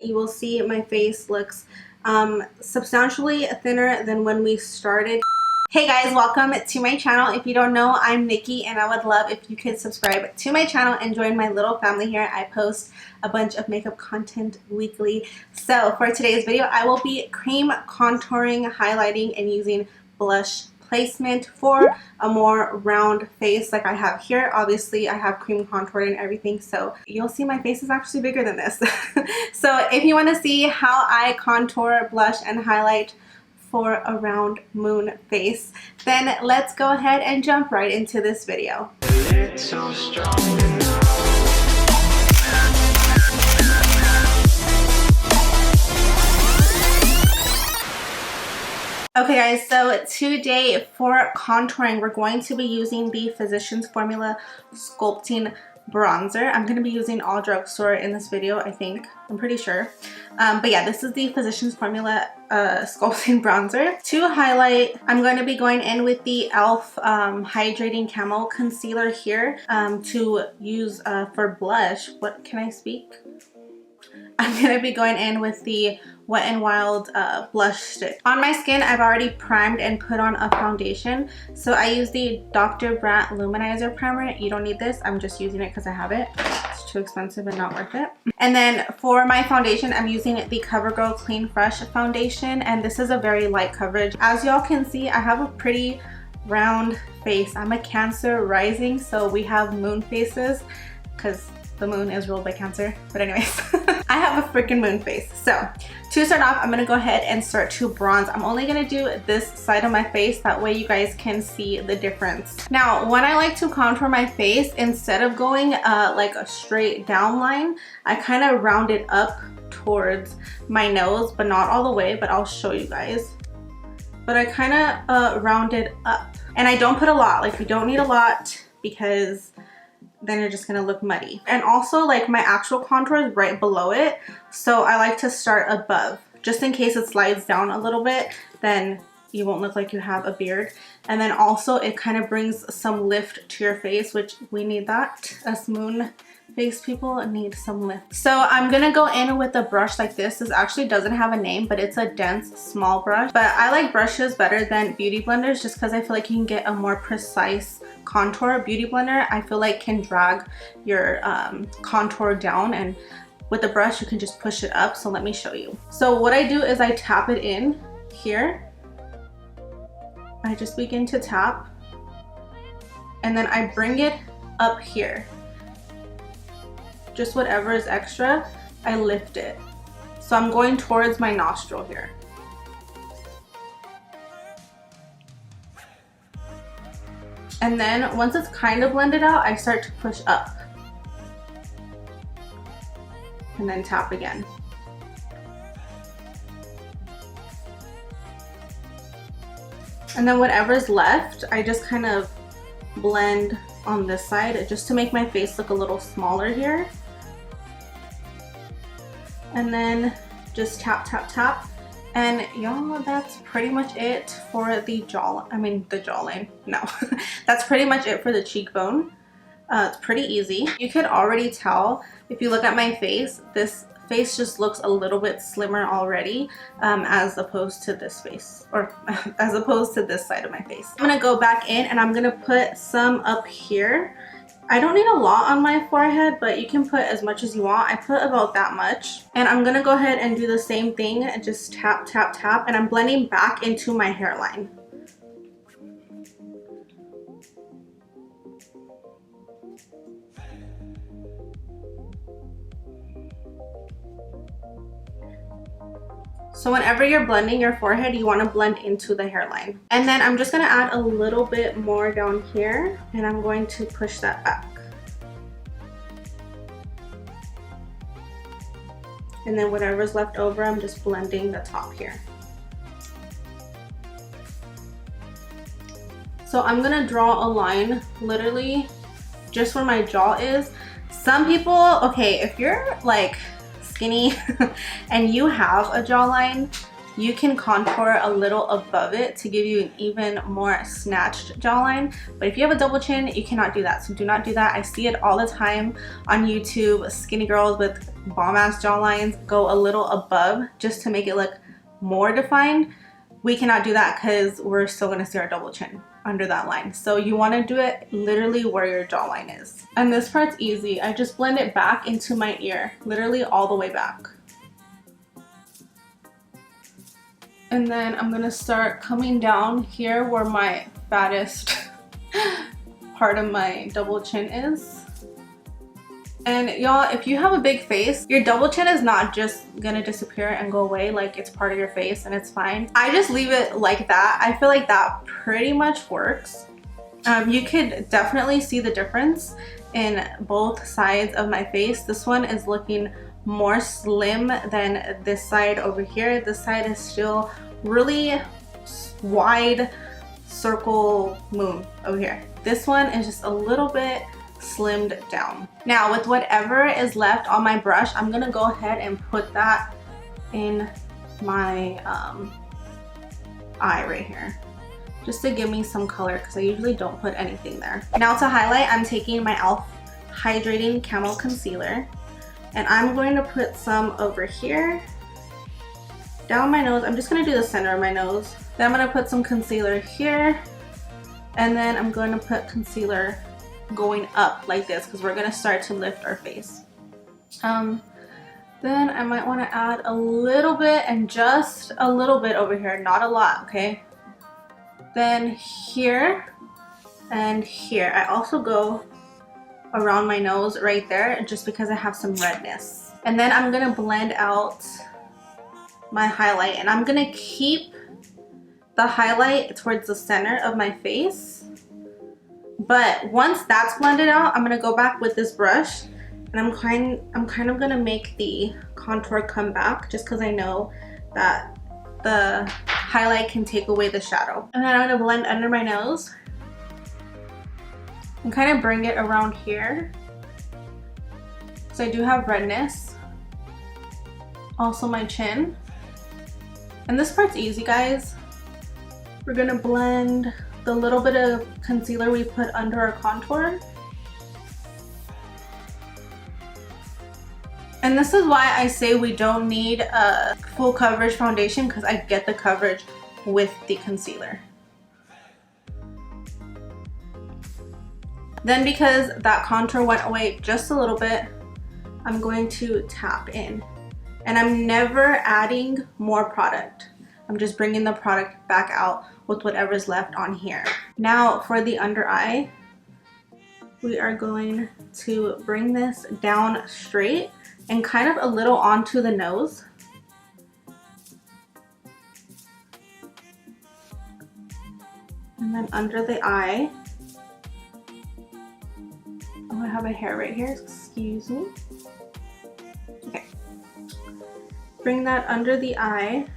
You will see my face looks substantially thinner than when we started. Hey guys, welcome to my channel. If you don't know, I'm Nikki, and I would love if you could subscribe to my channel and join my little family here. I post a bunch of makeup content weekly. So for today's video, I will be cream contouring, highlighting, and using blush placement for a more round face like I have here. Obviously I have cream contoured and everything, so you'll see my face is actually bigger than this. So if you want to see how I contour, blush, and highlight for a round moon face, then let's go ahead and jump right into this video. Okay guys, so today for contouring, we're going to be using the Physicians Formula Sculpting Bronzer. I'm going to be using all drugstore in this video, I think. I'm pretty sure. But yeah, this is the Physicians Formula Sculpting Bronzer. To highlight, I'm going to be going in with the e.l.f. Hydrating Camo Concealer here. To use for blush, what can I speak? I'm going to be going in with the Wet n Wild blush stick. On my skin, I've already primed and put on a foundation. So I use the Dr. Brandt Luminizer Primer. You don't need this. I'm just using it because I have it. It's too expensive and not worth it. And then for my foundation, I'm using the CoverGirl Clean Fresh foundation. And this is a very light coverage. As y'all can see, I have a pretty round face. I'm a Cancer rising, so we have moon faces because the moon is ruled by Cancer. But anyways, I have a freaking moon face. So to start off, I'm gonna go ahead and start to bronze. I'm only gonna do this side of my face, that way you guys can see the difference. Now, when I like to contour my face, instead of going like a straight down line, I kind of round it up towards my nose, but not all the way, but I'll show you guys. But I kind of round it up. And I don't put a lot, like you don't need a lot because then you're just gonna look muddy. And also, like, my actual contour is right below it, so I like to start above just in case it slides down a little bit, then you won't look like you have a beard. And then also it kind of brings some lift to your face, which we need that. Us moon face people need some lift. So I'm gonna go in with a brush like this. This actually doesn't have a name, but it's a dense small brush. But I like brushes better than beauty blenders just because I feel like you can get a more precise contour. Beauty blender, I feel like, can drag your contour down, and with the brush you can just push it up. So let me show you. So what I do is I tap it in here. I just begin to tap, and then I bring it up here. Just whatever is extra, I lift it. So I'm going towards my nostril here. And then once it's kind of blended out, I start to push up. And then tap again. And then whatever's left, I just kind of blend on this side just to make my face look a little smaller here. And then just tap, tap, tap. And y'all, that's pretty much it for the jawline. No, that's pretty much it for the cheekbone. It's pretty easy. You could already tell if you look at my face, this face just looks a little bit slimmer already as opposed to this face, or as opposed to this side of my face. I'm gonna go back in and I'm gonna put some up here. I don't need a lot on my forehead, but you can put as much as you want. I put about that much. And I'm gonna go ahead and do the same thing and just tap, tap, tap, and I'm blending back into my hairline. So whenever you're blending your forehead, you want to blend into the hairline. And then I'm just going to add a little bit more down here, and I'm going to push that back. And then whatever's left over, I'm just blending the top here. So I'm going to draw a line literally just where my jaw is. Some people, okay, if you're like skinny and you have a jawline, you can contour a little above it to give you an even more snatched jawline. But if you have a double chin, you cannot do that. So do not do that. I see it all the time on YouTube. Skinny girls with bomb ass jawlines go a little above just to make it look more defined. We cannot do that because we're still gonna see our double chin under that line. So you wanna do it literally where your jawline is. And this part's easy. I just blend it back into my ear, literally all the way back. And then I'm gonna start coming down here where my fattest part of my double chin is. And y'all, if you have a big face, your double chin is not just gonna disappear and go away like it's part of your face and it's fine. I just leave it like that. I feel like that pretty much works. You could definitely see the difference in both sides of my face. This one is looking more slim than this side over here. This side is still really wide circle moon over here. This one is just a little bit slimmed down. Now with whatever is left on my brush, I'm gonna go ahead and put that in my eye right here, just to give me some color because I usually don't put anything there. Now to highlight, I'm taking my e.l.f. Hydrating Camo Concealer and I'm going to put some over here, down my nose. I'm just gonna do the center of my nose. Then I'm gonna put some concealer here and then I'm going to put concealer going up like this because we're gonna start to lift our face. Then I might want to add a little bit and just a little bit over here, not a lot, okay? Then here and here. I also go around my nose right there just because I have some redness. And then I'm gonna blend out my highlight and I'm gonna keep the highlight towards the center of my face. But once that's blended out, I'm gonna go back with this brush and I'm kind of gonna make the contour come back just because I know that the highlight can take away the shadow. And then I'm gonna blend under my nose and kind of bring it around here because I do have redness. Also my chin. And this part's easy, guys. We're gonna blend the little bit of concealer we put under our contour. And this is why I say we don't need a full coverage foundation because I get the coverage with the concealer. Then because that contour went away just a little bit, I'm going to tap in. And I'm never adding more product. I'm just bringing the product back out with whatever's left on here. Now for the under eye, we are going to bring this down straight and kind of a little onto the nose. And then under the eye, oh, I have a hair right here, excuse me. Okay, bring that under the eye.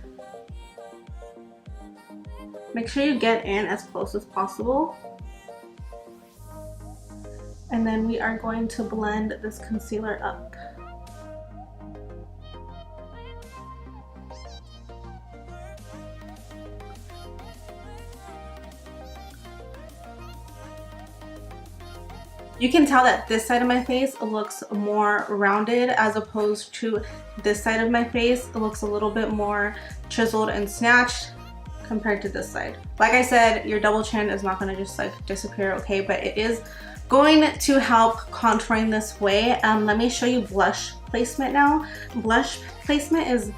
Make sure you get in as close as possible. And then we are going to blend this concealer up. You can tell that this side of my face looks more rounded as opposed to this side of my face. It looks a little bit more chiseled and snatched compared to this side. Like I said, your double chin is not gonna just like disappear, okay? But it is going to help contouring this way. Let me show you blush placement now. Blush placement is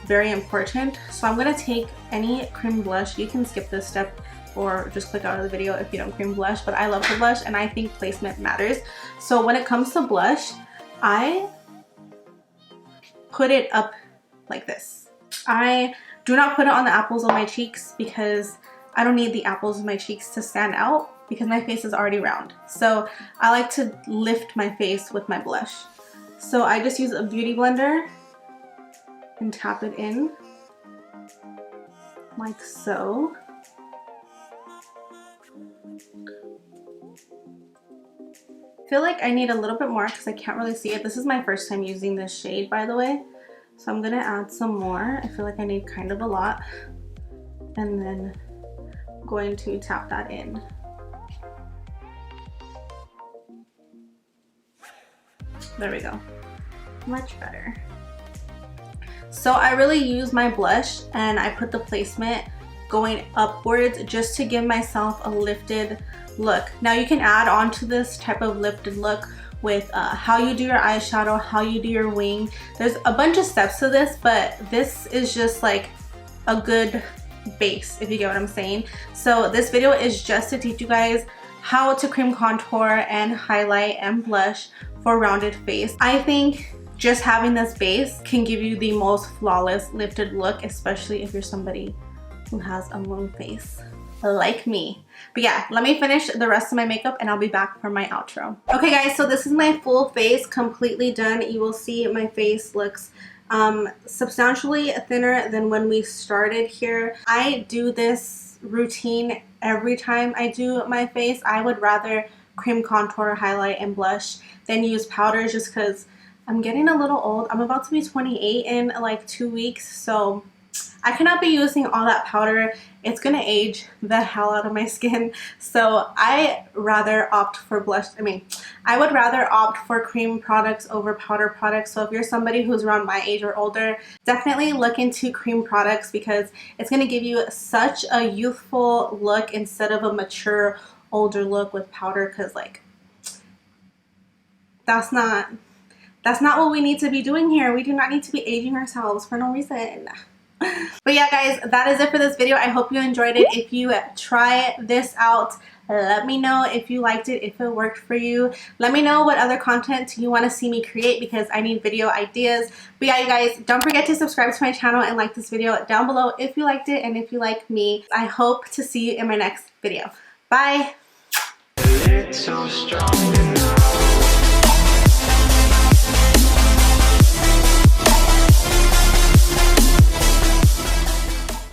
very important. So I'm gonna take any cream blush. You can skip this step or just click out of the video if you don't cream blush, but I love to blush and I think placement matters. So when it comes to blush, I put it up like this. I do not put it on the apples of my cheeks because I don't need the apples of my cheeks to stand out because my face is already round. So I like to lift my face with my blush. So I just use a beauty blender and tap it in like so. I feel like I need a little bit more because I can't really see it. This is my first time using this shade, by the way. So I'm gonna add some more. I feel like I need kind of a lot. And then I'm going to tap that in. There we go. Much better. So I really use my blush and I put the placement going upwards just to give myself a lifted look. Now you can add on to this type of lifted look with how you do your eyeshadow, how you do your wing. There's a bunch of steps to this, but this is just like a good base, if you get what I'm saying. So this video is just to teach you guys how to cream contour and highlight and blush for a rounded face. I think just having this base can give you the most flawless lifted look, especially if you're somebody who has a moon face like me. But yeah, let me finish the rest of my makeup and I'll be back for my outro. Okay guys, so this is my full face completely done. You will see my face looks substantially thinner than when we started here. I do this routine every time I do my face. I would rather cream contour, highlight, and blush than use powder just because I'm getting a little old. I'm about to be 28 in like 2 weeks, so I cannot be using all that powder. It's gonna age the hell out of my skin. So I rather opt for blush. I would rather opt for cream products over powder products. So if you're somebody who's around my age or older, definitely look into cream products because it's gonna give you such a youthful look instead of a mature, older look with powder. Because like, that's not what we need to be doing here. We do not need to be aging ourselves for no reason. But yeah guys, that is it for this video. I hope you enjoyed it. If you try this out, let me know if you liked it, if it worked for you. Let me know what other content you want to see me create because I need video ideas. But yeah, you guys, don't forget to subscribe to my channel and like this video down below if you liked it and if you like me. I hope to see you in my next video. Bye! It's so strong.